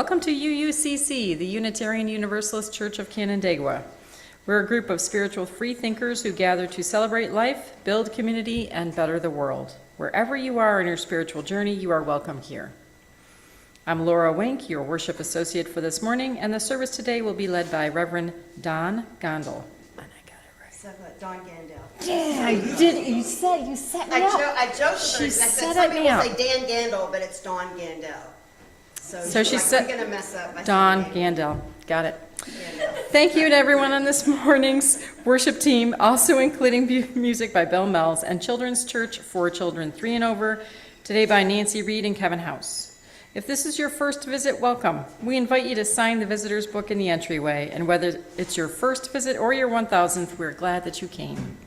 Welcome to UUCC, the Unitarian Universalist Church of Canandaigua. We're a group of spiritual free thinkers who gather to celebrate life, build community, and better the world. Wherever you are in your spiritual journey, you are welcome here. I'm Laura Wink, your worship associate for this morning, and the service today will be led by Reverend Don Gondel. And I got it right. Don Gandel. Yeah, you did. You set me up. I joked with her because I said some people say Dan Gandel, but it's Don Gandel. So she said, I'm going to mess up. Don Gandel. Got it. Thank you to everyone on this morning's worship team, also including music by Bill Mells and Children's Church for Children 3 and Over, today by Nancy Reed and Kevin House. If this is your first visit, welcome. We invite you to sign the visitor's book in the entryway, and whether it's your first visit or your 1000th, we're glad that you came.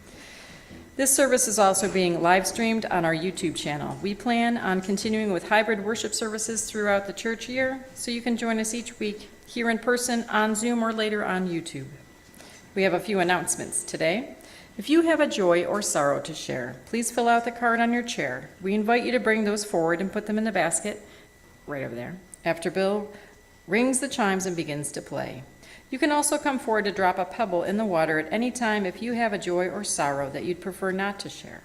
This service is also being live streamed on our YouTube channel. We plan on continuing with hybrid worship services throughout the church year, so you can join us each week here in person, on Zoom, or later on YouTube. We have a few announcements today. If you have a joy or sorrow to share, please fill out the card on your chair. We invite you to bring those forward and put them in the basket right over there after Bill rings the chimes and begins to play. You can also come forward to drop a pebble in the water at any time if you have a joy or sorrow that you'd prefer not to share.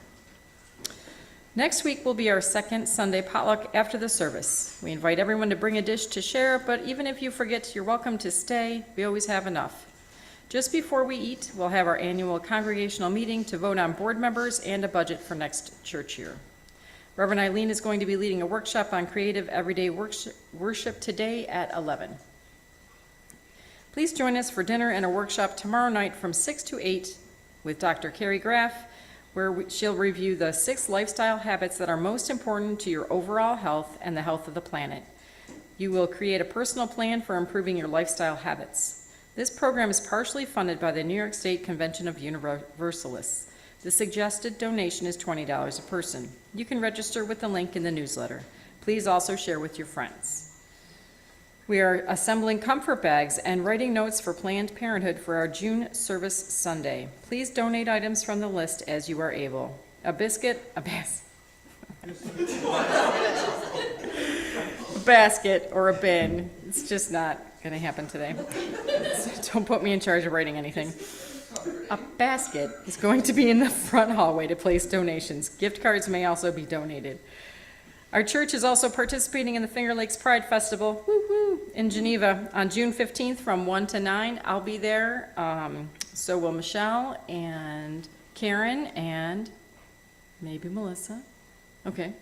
Next week will be our second Sunday potluck after the service. We invite everyone to bring a dish to share, but even if you forget, you're welcome to stay. We always have enough. Just before we eat, we'll have our annual congregational meeting to vote on board members and a budget for next church year. Reverend Eileen is going to be leading a workshop on creative everyday worship today at 11. Please join us for dinner and a workshop tomorrow night from 6 to 8 with Dr. Carrie Graff, where she'll review the 6 lifestyle habits that are most important to your overall health and the health of the planet. You will create a personal plan for improving your lifestyle habits. This program is partially funded by the New York State Convention of Universalists. The suggested donation is $20 a person. You can register with the link in the newsletter. Please also share with your friends. We are assembling comfort bags and writing notes for Planned Parenthood for our June service Sunday. Please donate items from the list as you are able. A basket, or a bin. It's just not going to happen today. Don't put me in charge of writing anything. A basket is going to be in the front hallway to place donations. Gift cards may also be donated. Our church is also participating in the Finger Lakes Pride Festival in Geneva on June 15th from 1 to 9. I'll be there. So will Michelle and Karen and maybe Melissa. Okay.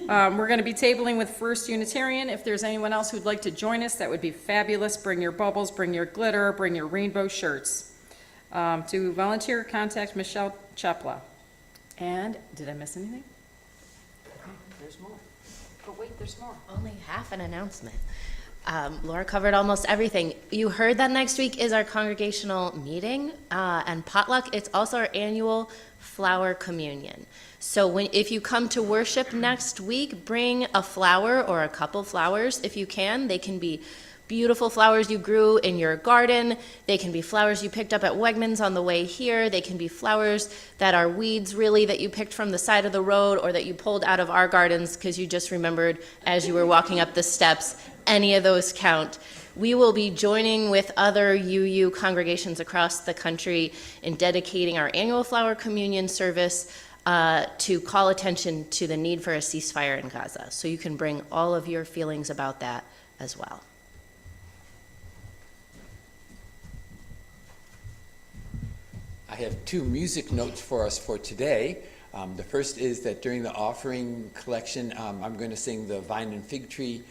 We're going to be tabling with First Unitarian. If there's anyone else who'd like to join us, that would be fabulous. Bring your bubbles, bring your glitter, bring your rainbow shirts. To volunteer, contact Michelle Chapla. And did I miss anything? There's more. Oh, wait, there's more. Only half an announcement. Laura covered almost everything. You heard that next week is our congregational meeting and potluck. It's also our annual flower communion. So if you come to worship next week, bring a flower or a couple flowers if you can. They can be beautiful flowers you grew in your garden. They can be flowers you picked up at Wegmans on the way here. They can be flowers that are weeds really that you picked from the side of the road or that you pulled out of our gardens because you just remembered as you were walking up the steps. Any of those count. We will be joining with other UU congregations across the country in dedicating our annual flower communion service to call attention to the need for a ceasefire in Gaza. So you can bring all of your feelings about that as well. I have 2 music notes for us for today. The first is that during the offering collection, I'm going to sing the Vine and Fig Tree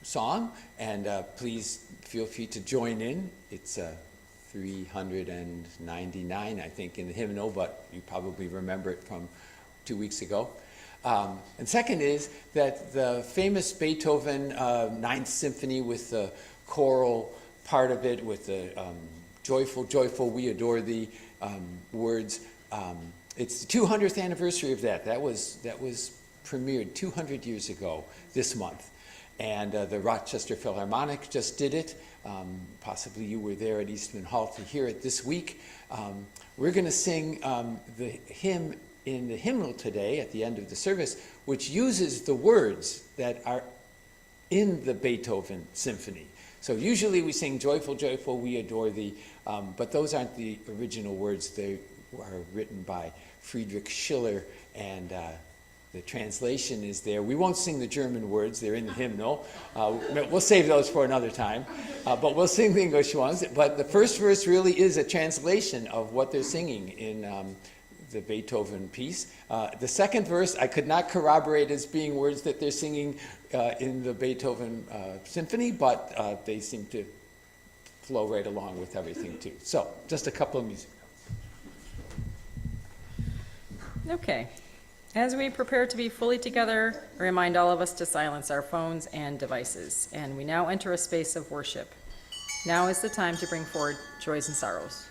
song, and please feel free to join in. It's 399, I think, in the hymnal, but you probably remember it from 2 weeks ago. And second is that the famous Beethoven Ninth Symphony with the choral part of it, with the joyful, joyful, we adore thee words. It's the 200th anniversary of that. That was premiered 200 years ago this month. And the Rochester Philharmonic just did it. Possibly you were there at Eastman Hall to hear it this week. We're going to sing the hymn in the hymnal today at the end of the service, which uses the words that are in the Beethoven symphony. So usually we sing joyful, joyful, we adore thee, but those aren't the original words. They are written by Friedrich Schiller, and the translation is there. We won't sing the German words, they're in the hymnal. We'll save those for another time, but we'll sing the English ones. But the first verse really is a translation of what they're singing in the Beethoven piece. The second verse I could not corroborate as being words that they're singing in the Beethoven symphony, but they seem to flow right along with everything too. So, just a couple of music notes. Okay. As we prepare to be fully together, I remind all of us to silence our phones and devices. And we now enter a space of worship. Now is the time to bring forward joys and sorrows.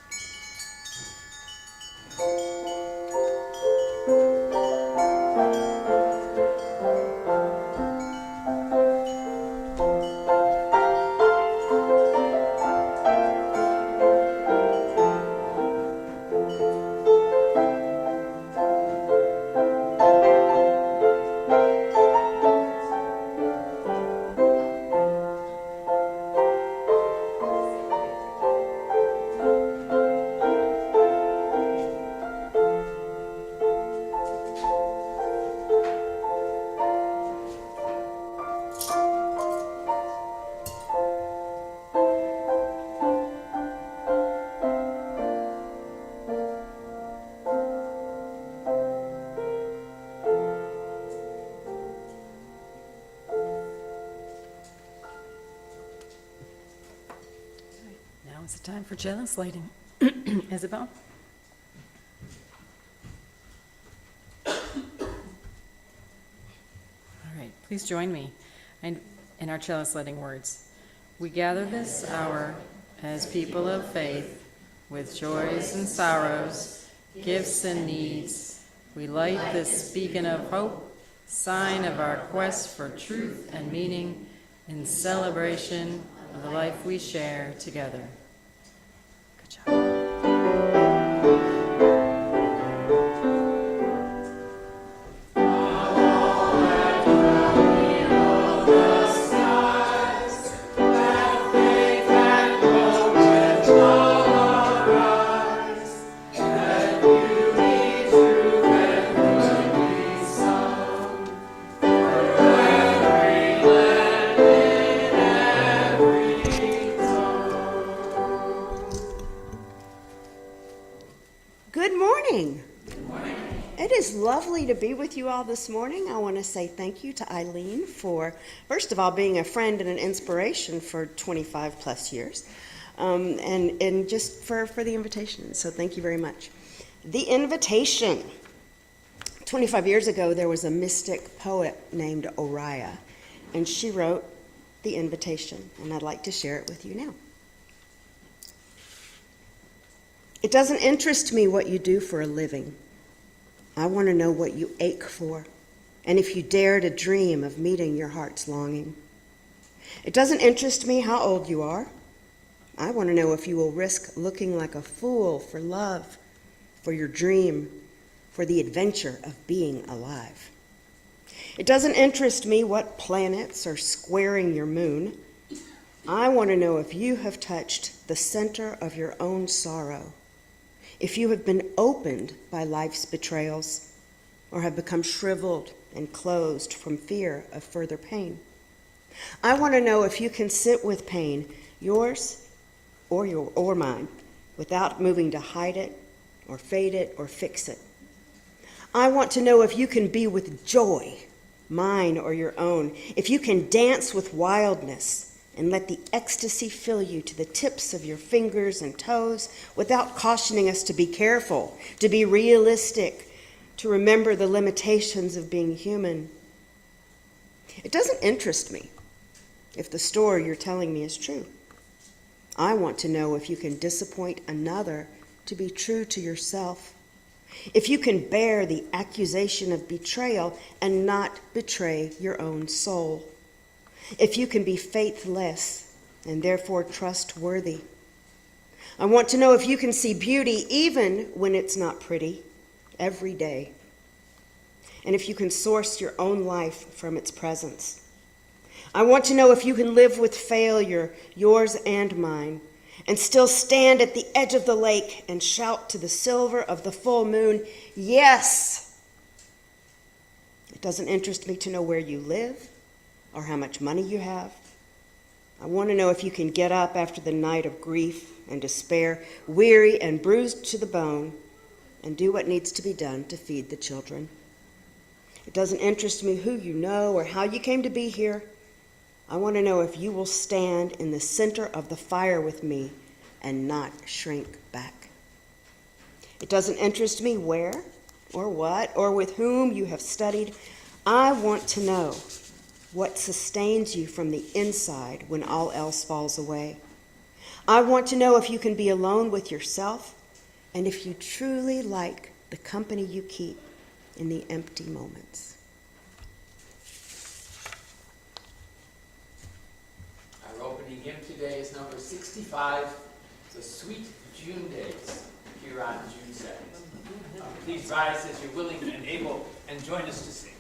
Now is the time for jealous lighting. Isabel? All right, please join me in our chalice lighting words. We gather this hour as people of faith with joys and sorrows, gifts and needs. We light this beacon of hope, sign of our quest for truth and meaning in celebration of the life we share together. Good job. Good morning. It is lovely to be with you all this morning. I want to say thank you to Eileen for, first of all, being a friend and an inspiration for 25 plus years, and just for the invitation. So thank you very much. The invitation. 25 years ago, there was a mystic poet named Oriah, and she wrote The Invitation, and I'd like to share it with you now. It doesn't interest me what you do for a living. I want to know what you ache for, and if you dare to dream of meeting your heart's longing. It doesn't interest me how old you are. I want to know if you will risk looking like a fool for love, for your dream, for the adventure of being alive. It doesn't interest me what planets are squaring your moon. I want to know if you have touched the center of your own sorrow, if you have been opened by life's betrayals, or have become shriveled and closed from fear of further pain. I want to know if you can sit with pain, yours or mine, without moving to hide it, or fade it, or fix it. I want to know if you can be with joy, mine or your own, if you can dance with wildness, and let the ecstasy fill you to the tips of your fingers and toes without cautioning us to be careful, to be realistic, to remember the limitations of being human. It doesn't interest me if the story you're telling me is true. I want to know if you can disappoint another to be true to yourself, if you can bear the accusation of betrayal and not betray your own soul, if you can be faithless and therefore trustworthy. I want to know if you can see beauty even when it's not pretty, every day, and if you can source your own life from its presence. I want to know if you can live with failure, yours and mine, and still stand at the edge of the lake and shout to the silver of the full moon, yes! It doesn't interest me to know where you live or how much money you have. I want to know if you can get up after the night of grief and despair, weary and bruised to the bone, and do what needs to be done to feed the children. It doesn't interest me who you know or how you came to be here. I want to know if you will stand in the center of the fire with me and not shrink back. It doesn't interest me where or what or with whom you have studied. I want to know what sustains you from the inside when all else falls away. I want to know if you can be alone with yourself and if you truly like the company you keep in the empty moments. Our opening hymn today is number 65, The Sweet June Days, here on June 2nd. Please rise as you're willing and able and join us to sing.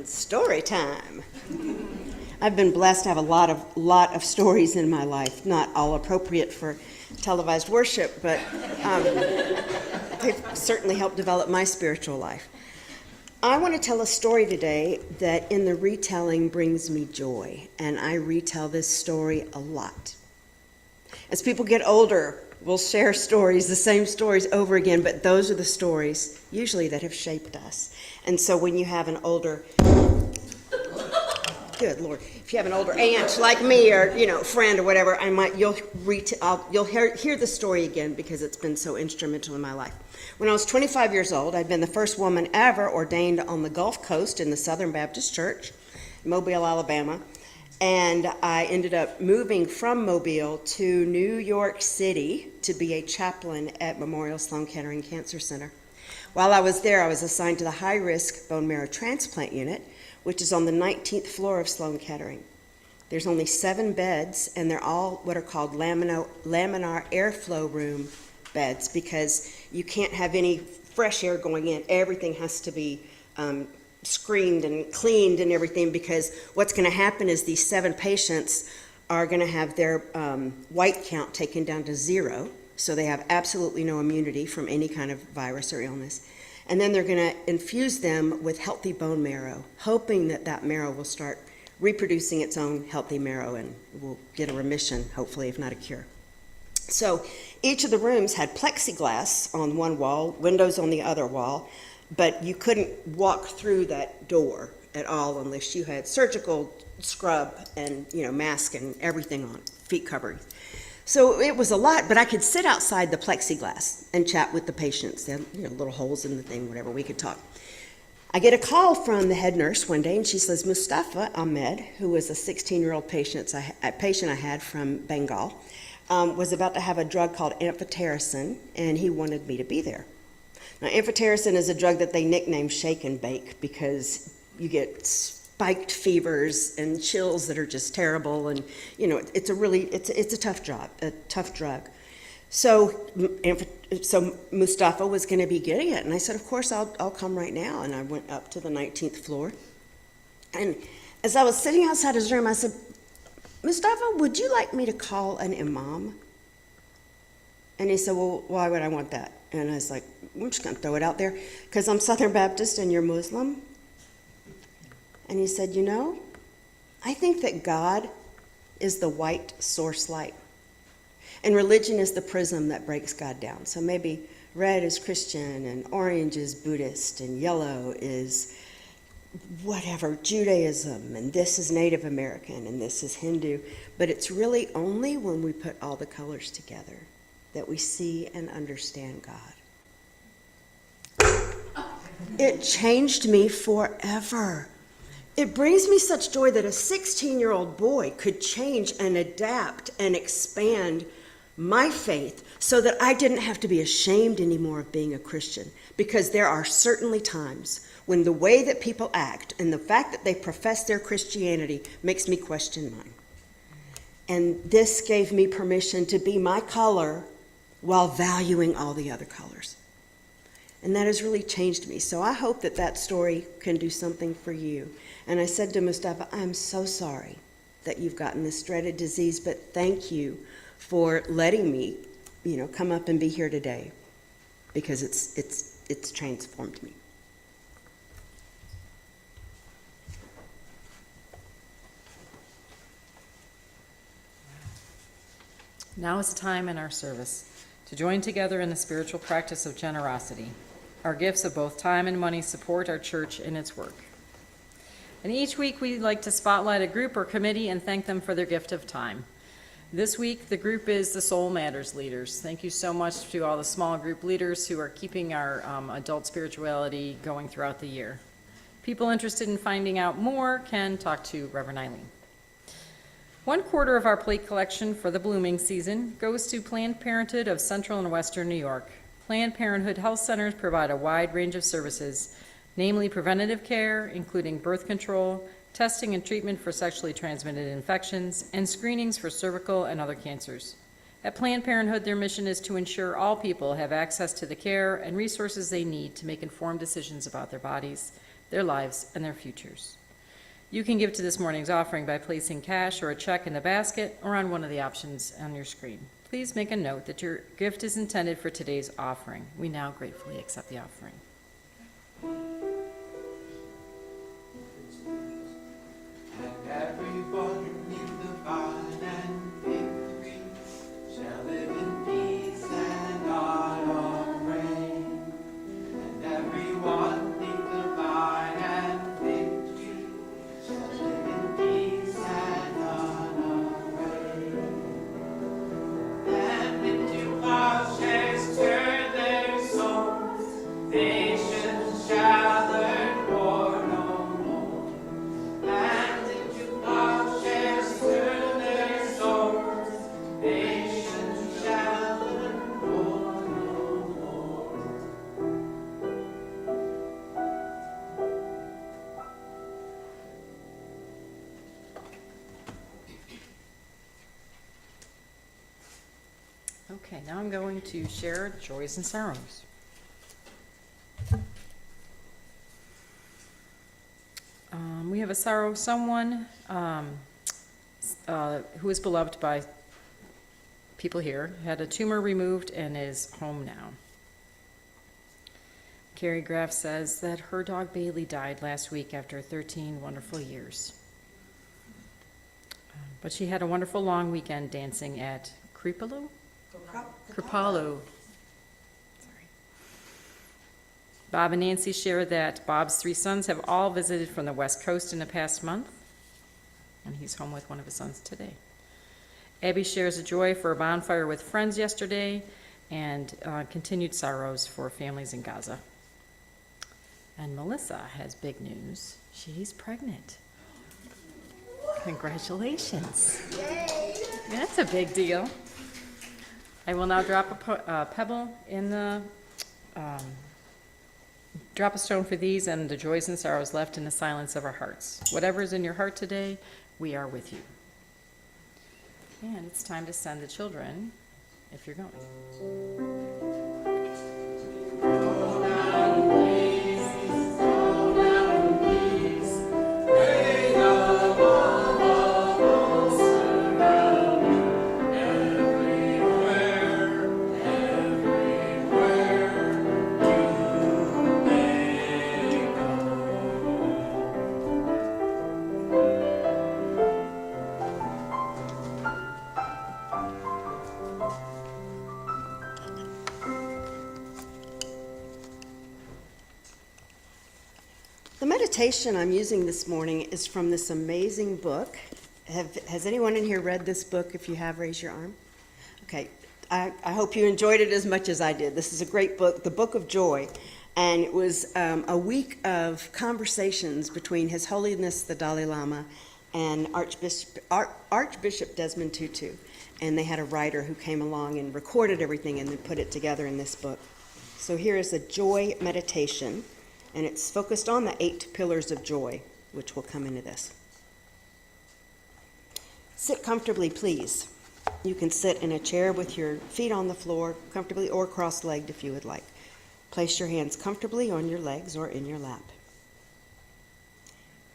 Story time. I've been blessed to have a lot of stories in my life, not all appropriate for televised worship, but they've certainly helped develop my spiritual life. I want to tell a story today that in the retelling brings me joy, and I retell this story a lot. As people get older, we'll share stories, the same stories over again, but those are the stories usually that have shaped us. And so when you have an older, good Lord, if you have an older aunt like me or, friend or whatever, you'll hear the story again because it's been so instrumental in my life. When I was 25 years old, I'd been the first woman ever ordained on the Gulf Coast in the Southern Baptist Church, Mobile, Alabama. And I ended up moving from Mobile to New York City to be a chaplain at Memorial Sloan Kettering Cancer Center. While I was there, I was assigned to the high-risk bone marrow transplant unit, which is on the 19th floor of Sloan Kettering. There's only 7 beds, and they're all what are called laminar airflow room beds because you can't have any fresh air going in. Everything has to be screened and cleaned and everything because what's going to happen is these 7 patients are going to have their white count taken down to 0, so they have absolutely no immunity from any kind of virus or illness. And then they're going to infuse them with healthy bone marrow, hoping that that marrow will start reproducing its own healthy marrow and will get a remission, hopefully, if not a cure. So each of the rooms had plexiglass on one wall, windows on the other wall, but you couldn't walk through that door at all unless you had surgical scrub and, mask and everything on, feet covered. So it was a lot, but I could sit outside the plexiglass and chat with the patients. They had, little holes in the thing, whatever, we could talk. I get a call from the head nurse one day, and she says, Mustafa Ahmed, who was a 16-year-old patient I had from Bengal, was about to have a drug called amphotericin, and he wanted me to be there. Now, amphotericin is a drug that they nicknamed shake and bake because you get spiked fevers and chills that are just terrible, and it's a tough drug. So Mustafa was going to be getting it, and I said, of course, I'll come right now. And I went up to the 19th floor, and as I was sitting outside his room, I said, Mustafa, would you like me to call an imam? And he said, well, why would I want that? And I was like, I'm just going to throw it out there, because I'm Southern Baptist and you're Muslim. And he said, I think that God is the white source light, and religion is the prism that breaks God down. So maybe red is Christian, and orange is Buddhist, and yellow is whatever, Judaism, and this is Native American, and this is Hindu. But it's really only when we put all the colors together that we see and understand God. It changed me forever. It brings me such joy that a 16-year-old boy could change and adapt and expand my faith so that I didn't have to be ashamed anymore of being a Christian, because there are certainly times when the way that people act and the fact that they profess their Christianity makes me question mine. And this gave me permission to be my color while valuing all the other colors. And that has really changed me. So I hope that that story can do something for you. And I said to Mustafa, I'm so sorry that you've gotten this dreaded disease, but thank you for letting me, come up and be here today, because it's transformed me. Now is the time in our service to join together in the spiritual practice of generosity. Our gifts of both time and money support our church in its work. And each week we like to spotlight a group or committee and thank them for their gift of time. This week the group is the Soul Matters leaders. Thank you so much to all the small group leaders who are keeping our adult spirituality going throughout the year. People interested in finding out more can talk to Reverend Eileen. 1/4 of our plate collection for the blooming season goes to Planned Parenthood of Central and Western New York. Planned Parenthood health centers provide a wide range of services, namely preventative care, including birth control, testing and treatment for sexually transmitted infections, and screenings for cervical and other cancers. At Planned Parenthood, their mission is to ensure all people have access to the care and resources they need to make informed decisions about their bodies, their lives, and their futures. You can give to this morning's offering by placing cash or a check in the basket or on one of the options on your screen. Please make a note that your gift is intended for today's offering. We now gratefully accept the offering. And everyone in the vine and fig tree shall live in peace and not on rain. And everyone in the vine and fig tree shall live in peace and not on rain. And into plowshares turn their souls, nations shall learn war no more. And into plowshares turn their souls, nations shall learn war no more. Okay, now I'm going to share joys and sorrows. We have a sorrow of someone who is beloved by people here, had a tumor removed and is home now. Carrie Graff says that her dog Bailey died last week after 13 wonderful years. But she had a wonderful long weekend dancing at Creepaloo? Kripalu. Sorry. Bob and Nancy share that Bob's 3 sons have all visited from the West Coast in the past month, and he's home with one of his sons today. Abby shares a joy for a bonfire with friends yesterday and continued sorrows for families in Gaza. And Melissa has big news. She's pregnant. Congratulations. Yay! That's a big deal. I will now drop a pebble in the, drop a stone for these and the joys and sorrows left in the silence of our hearts. Whatever is in your heart today, we are with you. And it's time to send the children, if you're going. The meditation I'm using this morning is from this amazing book. Has anyone in here read this book? If you have, raise your arm. Okay, I hope you enjoyed it as much as I did. This is a great book, The Book of Joy, and it was a week of conversations between His Holiness the Dalai Lama and Archbishop Desmond Tutu, and they had a writer who came along and recorded everything and then put it together in this book. So here is a joy meditation, and it's focused on the 8 pillars of joy, which will come into this. Sit comfortably, please. You can sit in a chair with your feet on the floor, comfortably, or cross-legged if you would like. Place your hands comfortably on your legs or in your lap.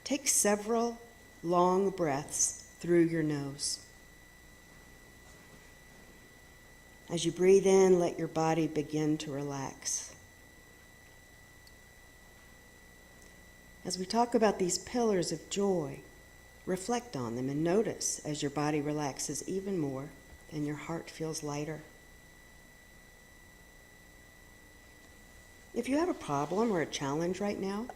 Take several long breaths through your nose. As you breathe in, let your body begin to relax. As we talk about these pillars of joy, reflect on them and notice as your body relaxes even more and your heart feels lighter. If you have a problem or a challenge right now,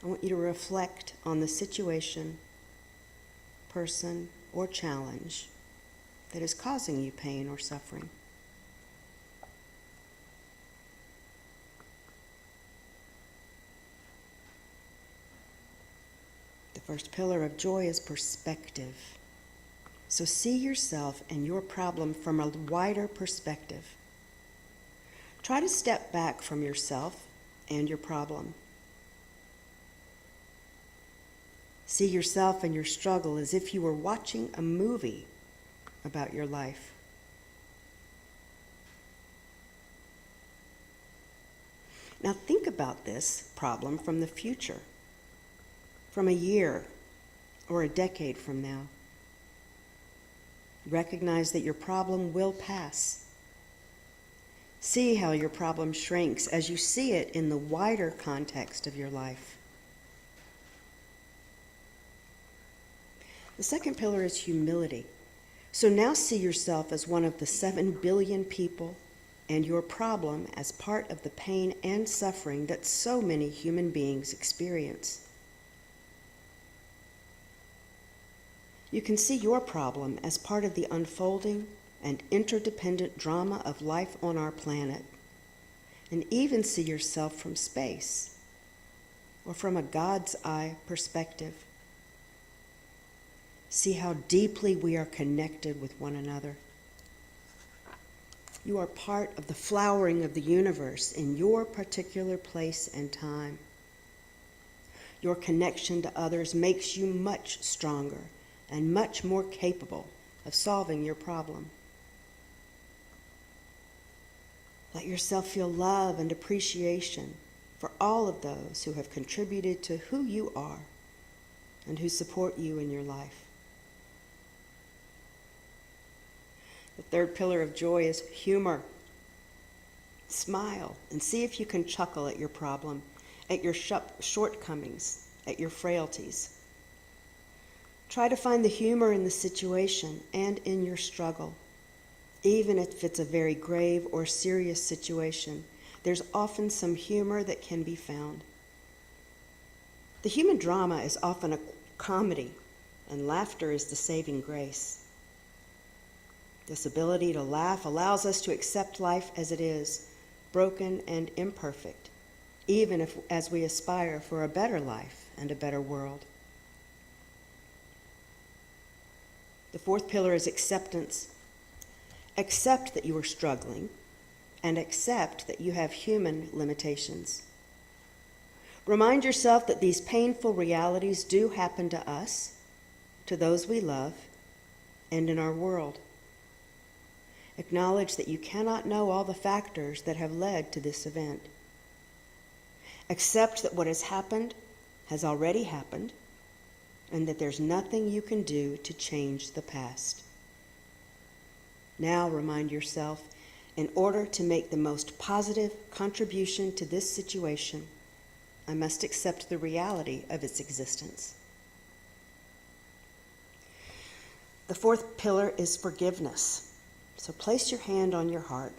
I want you to reflect on the situation, person, or challenge that is causing you pain or suffering. The first pillar of joy is perspective. So see yourself and your problem from a wider perspective. Try to step back from yourself and your problem. See yourself and your struggle as if you were watching a movie about your life. Now think about this problem from the future, from a year or a decade from now. Recognize that your problem will pass. See how your problem shrinks as you see it in the wider context of your life. The second pillar is humility. So now see yourself as one of the 7 billion people and your problem as part of the pain and suffering that so many human beings experience. You can see your problem as part of the unfolding and interdependent drama of life on our planet, and even see yourself from space or from a God's eye perspective. See how deeply we are connected with one another. You are part of the flowering of the universe in your particular place and time. Your connection to others makes you much stronger and much more capable of solving your problem. Let yourself feel love and appreciation for all of those who have contributed to who you are and who support you in your life. The third pillar of joy is humor. Smile and see if you can chuckle at your problem, at your shortcomings, at your frailties. Try to find the humor in the situation and in your struggle. Even if it's a very grave or serious situation, there's often some humor that can be found. The human drama is often a comedy, and laughter is the saving grace. This ability to laugh allows us to accept life as it is, broken and imperfect, even as we aspire for a better life and a better world. The fourth pillar is acceptance. Accept that you are struggling, and accept that you have human limitations. Remind yourself that these painful realities do happen to us, to those we love, and in our world. Acknowledge that you cannot know all the factors that have led to this event. Accept that what has happened has already happened, and that there's nothing you can do to change the past. Now remind yourself, in order to make the most positive contribution to this situation, I must accept the reality of its existence. The fourth pillar is forgiveness. So place your hand on your heart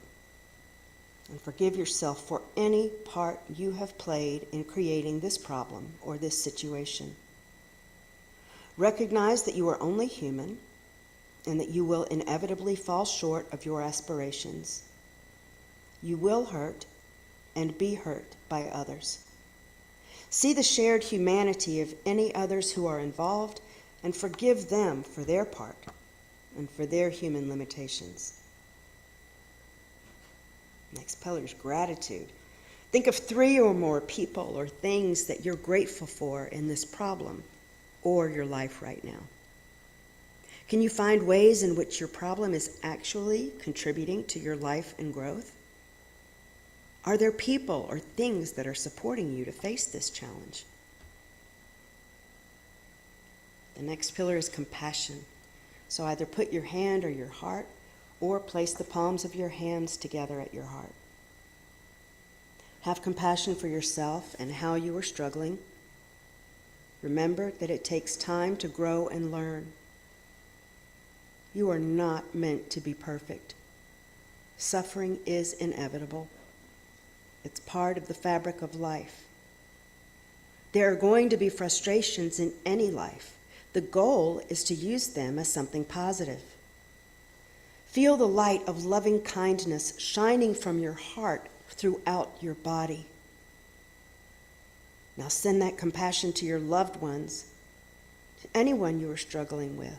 and forgive yourself for any part you have played in creating this problem or this situation. Recognize that you are only human and that you will inevitably fall short of your aspirations. You will hurt and be hurt by others. See the shared humanity of any others who are involved and forgive them for their part and for their human limitations. Next pillar is gratitude. Think of 3 or more people or things that you're grateful for in this problem or your life right now. Can you find ways in which your problem is actually contributing to your life and growth? Are there people or things that are supporting you to face this challenge? The next pillar is compassion. So either put your hand or your heart, or place the palms of your hands together at your heart. Have compassion for yourself and how you are struggling. Remember that it takes time to grow and learn. You are not meant to be perfect. Suffering is inevitable. It's part of the fabric of life. There are going to be frustrations in any life. The goal is to use them as something positive. Feel the light of loving kindness shining from your heart throughout your body. Now send that compassion to your loved ones, to anyone you are struggling with,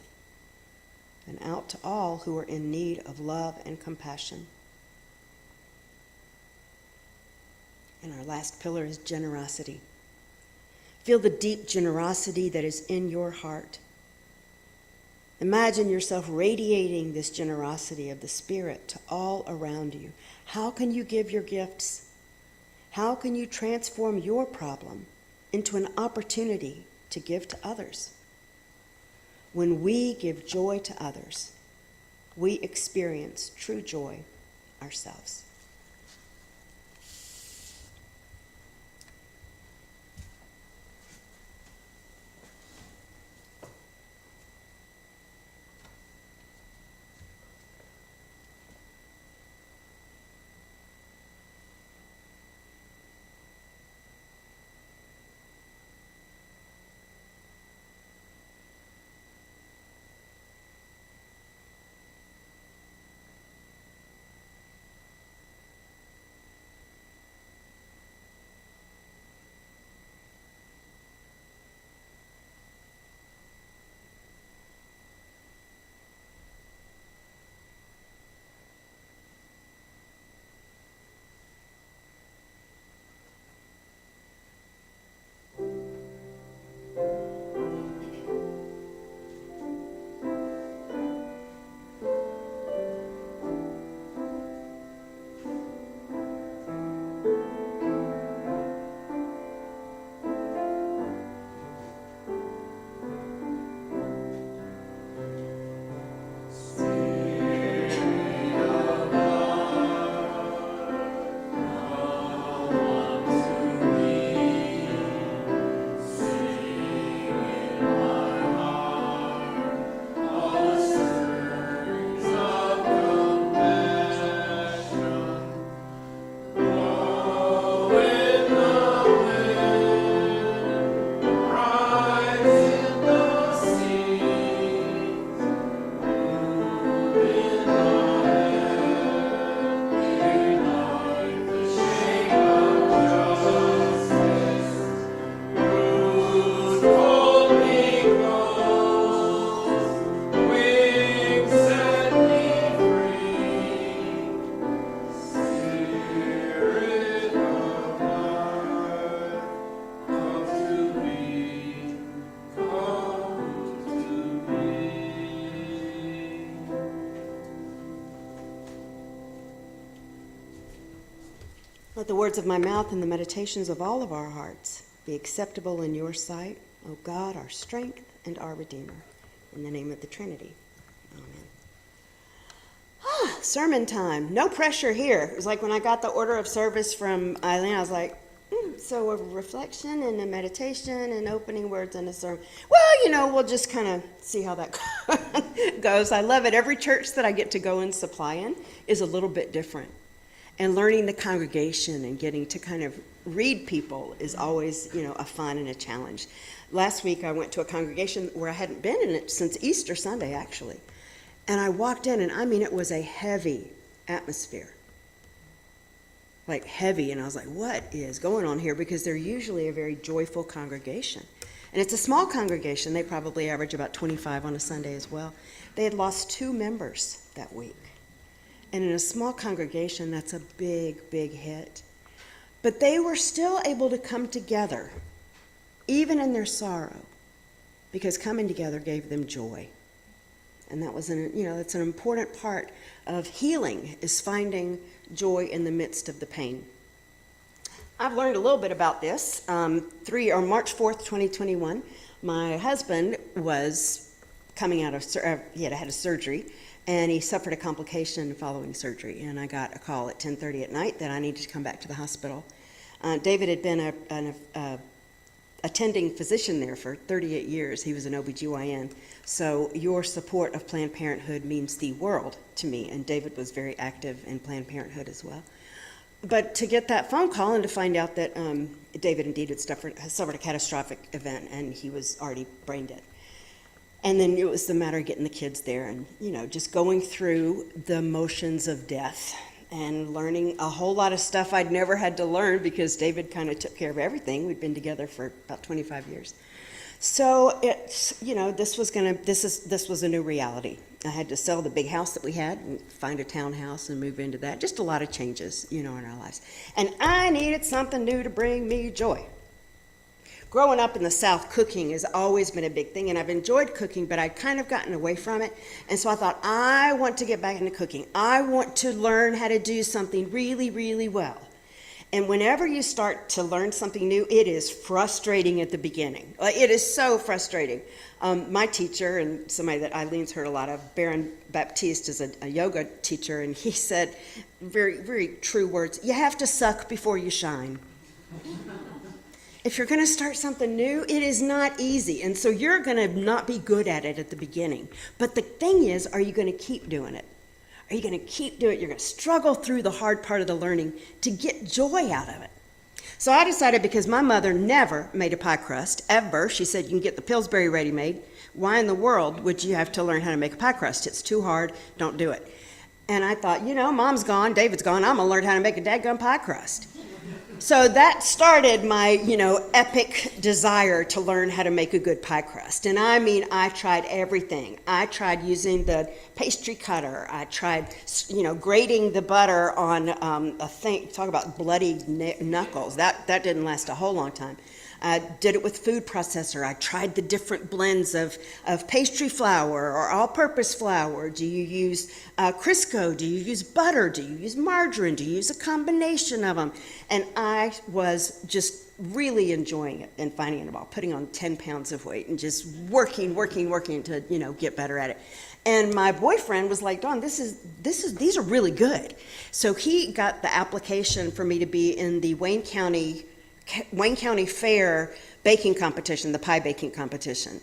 and out to all who are in need of love and compassion. And our last pillar is generosity. Feel the deep generosity that is in your heart. Imagine yourself radiating this generosity of the Spirit to all around you. How can you give your gifts? How can you transform your problem into an opportunity to give to others? When we give joy to others, we experience true joy ourselves. Let the words of my mouth and the meditations of all of our hearts be acceptable in your sight, O God, our strength and our Redeemer. In the name of the Trinity. Amen. Sermon time. No pressure here. It was like when I got the order of service from Eileen, I was like, so a reflection and a meditation and opening words and a sermon. Well, we'll just kind of see how that goes. I love it. Every church that I get to go and supply in is a little bit different. And learning the congregation and getting to kind of read people is always, a fun and a challenge. Last week I went to a congregation where I hadn't been in it since Easter Sunday, actually. And I walked in, and it was a heavy atmosphere. Like heavy, and I was like, what is going on here? Because they're usually a very joyful congregation. And it's a small congregation. They probably average about 25 on a Sunday as well. They had lost 2 members that week. And in a small congregation, that's a big, big hit. But they were still able to come together, even in their sorrow, because coming together gave them joy. And that was that's an important part of healing, is finding joy in the midst of the pain. I've learned a little bit about this. March 4th, 2021, my husband was coming out of, he had had a surgery, and he suffered a complication following surgery. And I got a call at 10:30 at night that I needed to come back to the hospital. David had been an attending physician there for 38 years. He was an OBGYN. So your support of Planned Parenthood means the world to me. And David was very active in Planned Parenthood as well. But to get that phone call and to find out that David indeed had suffered a catastrophic event and he was already brain dead. And then it was the matter of getting the kids there and, just going through the motions of death and learning a whole lot of stuff I'd never had to learn because David kind of took care of everything. We'd been together for about 25 years. So it's, this was a new reality. I had to sell the big house that we had and find a townhouse and move into that. Just a lot of changes, in our lives. And I needed something new to bring me joy. Growing up in the South, cooking has always been a big thing, and I've enjoyed cooking, but I'd kind of gotten away from it. And so I thought, I want to get back into cooking. I want to learn how to do something really, really well. And whenever you start to learn something new, it is frustrating at the beginning. It is so frustrating. My teacher, and somebody that Eileen's heard a lot of, Baron Baptiste, is a yoga teacher, and he said very, very true words, you have to suck before you shine. If you're going to start something new, it is not easy. And so you're going to not be good at it at the beginning. But the thing is, are you going to keep doing it? Are you going to keep doing it? You're going to struggle through the hard part of the learning to get joy out of it. So I decided, because my mother never made a pie crust, ever. She said, you can get the Pillsbury ready-made. Why in the world would you have to learn how to make a pie crust? It's too hard. Don't do it. And I thought, Mom's gone, David's gone. I'm going to learn how to make a dadgum pie crust. So that started my, epic desire to learn how to make a good pie crust. And I tried everything. I tried using the pastry cutter. I tried, grating the butter on a thing. Talk about bloody knuckles. That didn't last a whole long time. I did it with food processor. I tried the different blends of pastry flour or all-purpose flour. Do you use Crisco? Do you use butter? Do you use margarine? Do you use a combination of them? And I was just really enjoying it and finding it all, putting on 10 pounds of weight and just working to, get better at it. And my boyfriend was like, Dawn, these are really good. So he got the application for me to be in the Wayne County Fair baking competition, the pie baking competition.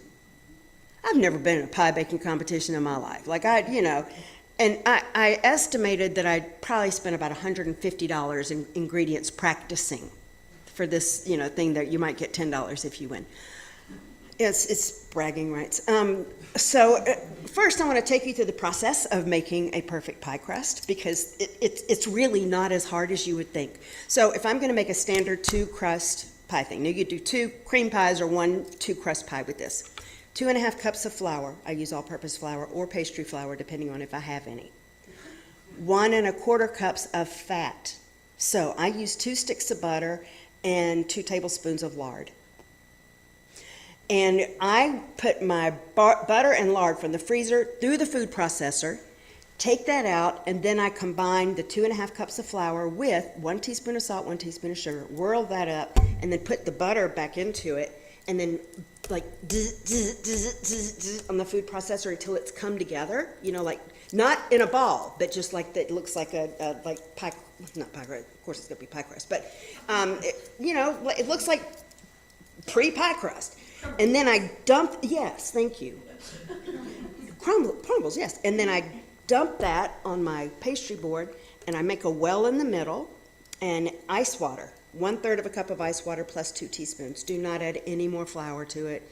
I've never been in a pie baking competition in my life. And I estimated that I'd probably spent about $150 in ingredients practicing for this, thing that you might get $10 if you win. It's bragging rights. So first I want to take you through the process of making a perfect pie crust, because it's really not as hard as you would think. So if I'm going to make a standard 2-crust pie thing, now you could do 2 cream pies or 1 2-crust pie with this. 2.5 cups of flour. I use all-purpose flour or pastry flour, depending on if I have any. 1 1/4 cups of fat. So I use 2 sticks of butter and 2 tablespoons of lard. And I put my butter and lard from the freezer through the food processor Take that out, and then I combine the 2.5 cups of flour with 1 teaspoon of salt, 1 teaspoon of sugar, whirl that up, and then put the butter back into it, and then like on the food processor until it's come together, like not in a ball, but just like that. It looks like like pie, not pie crust, of course it's gonna be pie crust, but it looks like pre-pie crust. And then I dump, yes, thank you. Crumbles, yes. And then I dump that on my pastry board, and I make a well in the middle, and ice water. 1/3 of a cup of ice water plus 2 teaspoons. Do not add any more flour to it.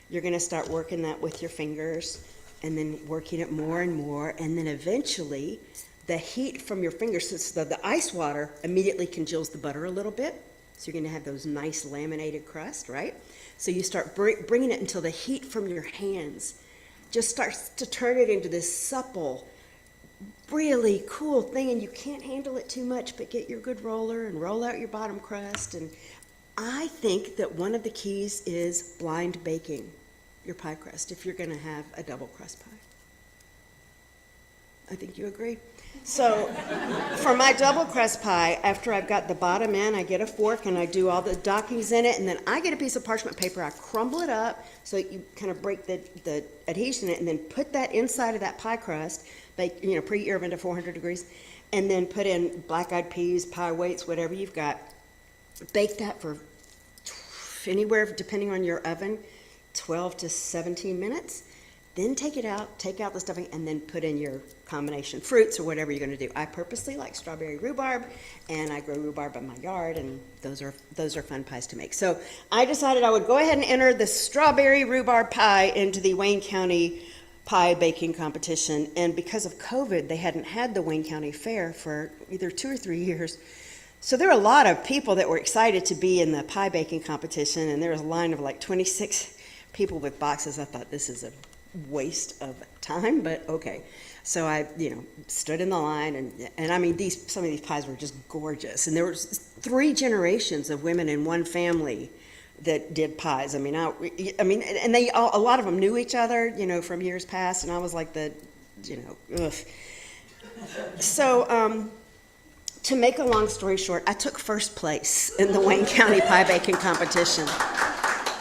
You're gonna start working that with your fingers, and then working it more and more, and then eventually, the heat from your fingers, since the ice water immediately congeals the butter a little bit, so you're gonna have those nice laminated crust, right? So you start bringing it until the heat from your hands just starts to turn it into this supple, really cool thing, and you can't handle it too much, but get your good roller and roll out your bottom crust. And I think that one of the keys is blind baking your pie crust if you're going to have a double crust pie. I think you agree. So for my double crust pie, after I've got the bottom in, I get a fork and I do all the dockings in it, and then I get a piece of parchment paper, I crumble it up so you kind of break the adhesion in it, and then put that inside of that pie crust, bake, preheat your oven to 400 degrees, and then put in black-eyed peas, pie weights, whatever you've got. Bake that for anywhere, depending on your oven, 12 to 17 minutes. Then take it out, take out the stuffing, and then put in your combination fruits or whatever you're going to do. I purposely like strawberry rhubarb, and I grow rhubarb in my yard, and those are fun pies to make. So I decided I would go ahead and enter the strawberry rhubarb pie into the Wayne County pie baking competition. And because of COVID, they hadn't had the Wayne County Fair for either 2 or 3 years. So there were a lot of people that were excited to be in the pie baking competition, and there was a line of like 26 people with boxes. I thought, this is a waste of time, but okay. So I, stood in the line, and I mean, some of these pies were just gorgeous. And there was 3 generations of women in one family that did pies. I mean, and they all, a lot of them knew each other, from years past, and I was like ugh. So, to make a long story short, I took first place in the Wayne County pie baking competition.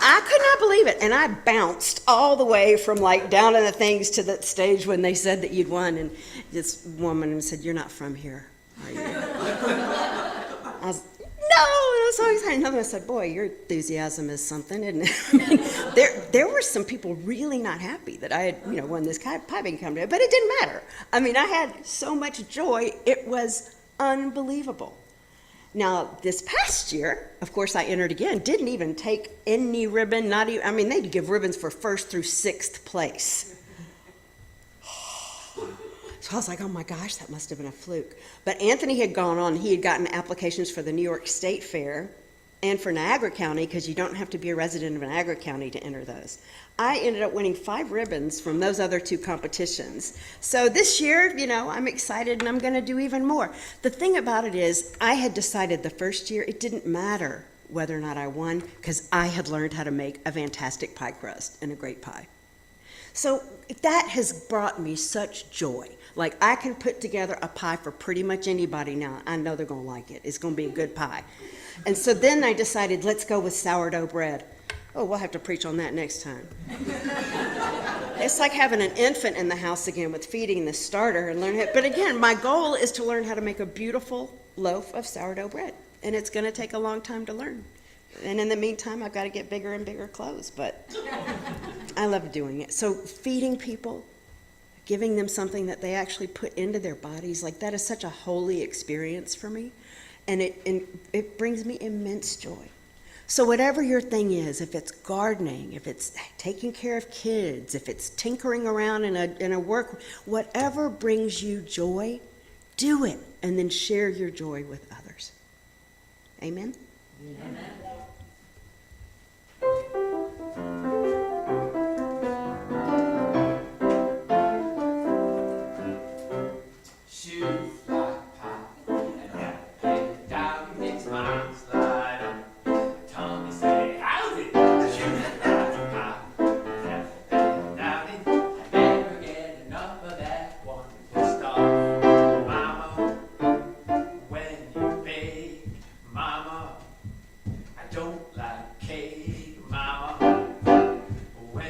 I could not believe it, and I bounced all the way from down in the things to the stage when they said that you'd won, and this woman said, "You're not from here, are you?" I was, no, and I was so excited. And I said, "Boy, your enthusiasm is something, isn't it?" I mean, there were some people really not happy that I had, won this pie baking competition, but it didn't matter. I mean, I had so much joy; it was unbelievable. Now, this past year, of course, I entered again, didn't even take any ribbon, not even, they'd give ribbons for 1st through 6th place. So I was like, oh my gosh, that must have been a fluke. But Anthony had gone on, he had gotten applications for the New York State Fair and for Niagara County, because you don't have to be a resident of Niagara County to enter those. I ended up winning 5 ribbons from those other 2 competitions. So this year, I'm excited, and I'm going to do even more. The thing about it is, I had decided the first year it didn't matter whether or not I won, because I had learned how to make a fantastic pie crust and a great pie. So that has brought me such joy. Like, I can put together a pie for pretty much anybody now. I know they're going to like it. It's going to be a good pie. And so then I decided, let's go with sourdough bread. Oh, we'll have to preach on that next time. It's like having an infant in the house again with feeding the starter and learning it. But again, my goal is to learn how to make a beautiful loaf of sourdough bread. And it's going to take a long time to learn. And in the meantime, I've got to get bigger and bigger clothes. But I love doing it. So feeding people, giving them something that they actually put into their bodies, like that is such a holy experience for me. And it brings me immense joy. So whatever your thing is, if it's gardening, if it's taking care of kids, if it's tinkering around in a work, whatever brings you joy, do it, and then share your joy with others. Amen? Amen. Shoes like pie, and have a head down, makes my arms slide up. Tommy say, how's it? Shoes like pie, and have a head down, I never get enough of that wonderful stuff. don't like cake, Mama. When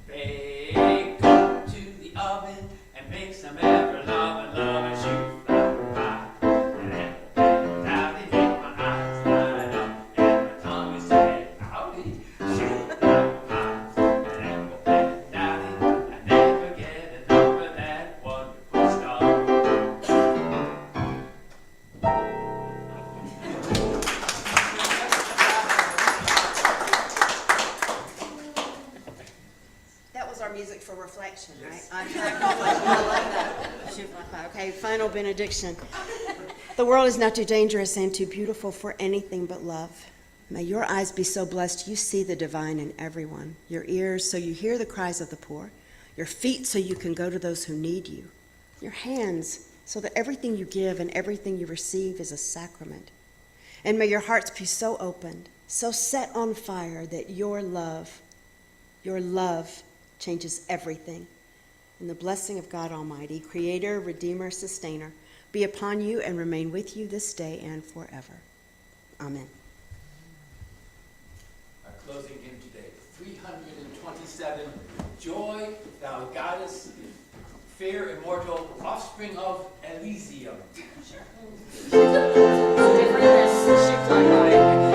they go to the oven and make some ever-loving shoe flower pie. And apple dowdy make my eyes light up, and my tongue is saying, howdy, shoe flower pie. And apple dowdy, I never get enough of that wonderful stuff. That was our music for reflection, right? I love that. Shoot my fire. Okay, final benediction. The world is not too dangerous and too beautiful for anything but love. May your eyes be so blessed you see the divine in everyone, your ears so you hear the cries of the poor, your feet so you can go to those who need you, your hands so that everything you give and everything you receive is a sacrament. And may your hearts be so opened, so set on fire that your love changes everything. And the blessing of God Almighty, Creator, Redeemer, Sustainer, be upon you and remain with you this day and forever. Amen. Our closing hymn today, 327, Joy, thou goddess, fair, immortal, offspring of Elysium. Different than Shoot My Fire.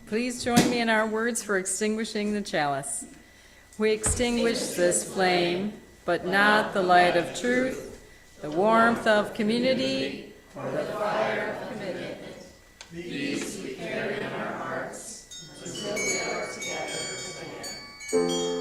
Please join me in our words for extinguishing the chalice. We extinguish this flame, but not the light of truth, the warmth of community, or the fire of commitment. These we carry in our hearts until we are together again.